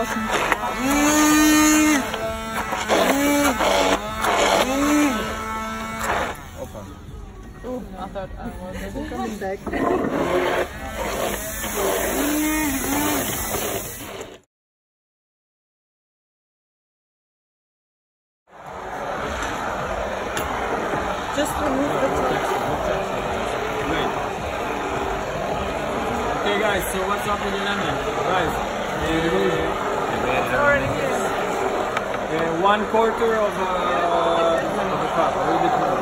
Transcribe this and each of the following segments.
draußen. Oh, I thought I was coming back. Just remove the top. Great. Okay guys, so what's up with the lemon? Guys, one quarter of a cup, a little bit more.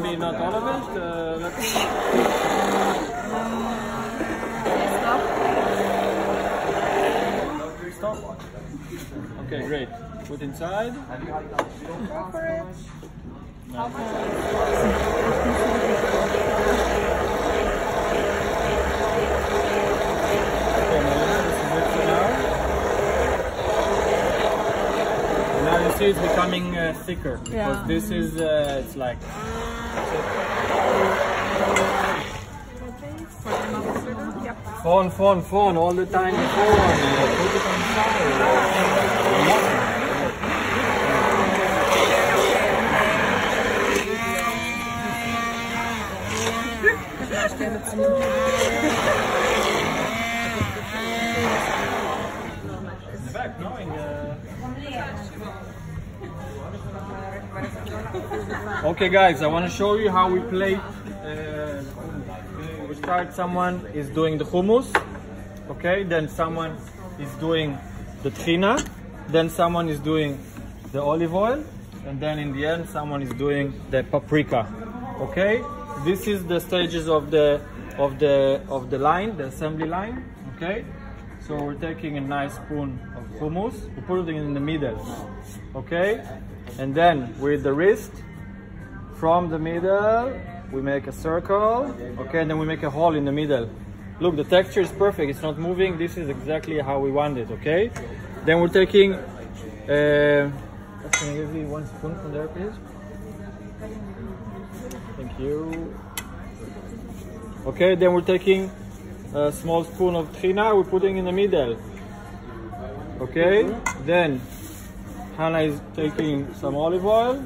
Maybe not all of it. Let's stop. Okay, great. Put inside. Go for it. How much? Now you see it's becoming thicker because this is it's like phone all the time. Put it on fire. In the back, knowing. Okay guys, I want to show you how we plate. We start, someone is doing the hummus, okay, then someone is doing the tahini, then someone is doing the olive oil, and then in the end someone is doing the paprika. Okay, this is the stages of the line, the assembly line. Okay, so we're taking a nice spoon of hummus, we put it in the middle. Okay, and then with the wrist, from the middle, we make a circle. Okay, and then we make a hole in the middle. Look, the texture is perfect, it's not moving. This is exactly how we want it, okay? Then we're taking, can you give me 1 spoon from there, please? Thank you. Okay, then we're taking a small spoon of tahini, we're putting in the middle. Okay, then Hannah is taking some olive oil,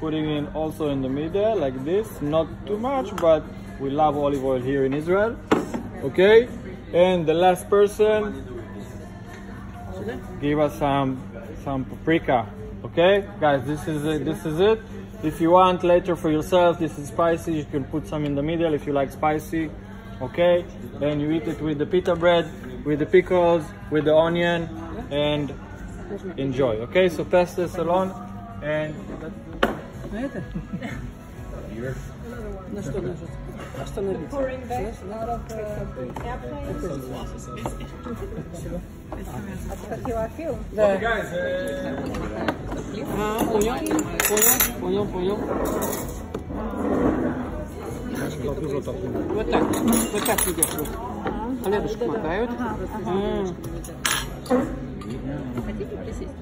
putting in also in the middle like this, not too much, but we love olive oil here in Israel. Okay, and the last person give us some paprika. Okay guys, this is it. If you want later for yourself, this is spicy, you can put some in the middle if you like spicy. Okay, and you eat it with the pita bread, with the pickles, with the onion, and enjoy. Okay, so pass this along and Pouring back a lot of airplanes. Okay guys, Вот так идешь. Хлебушек макают. Хотите присесть?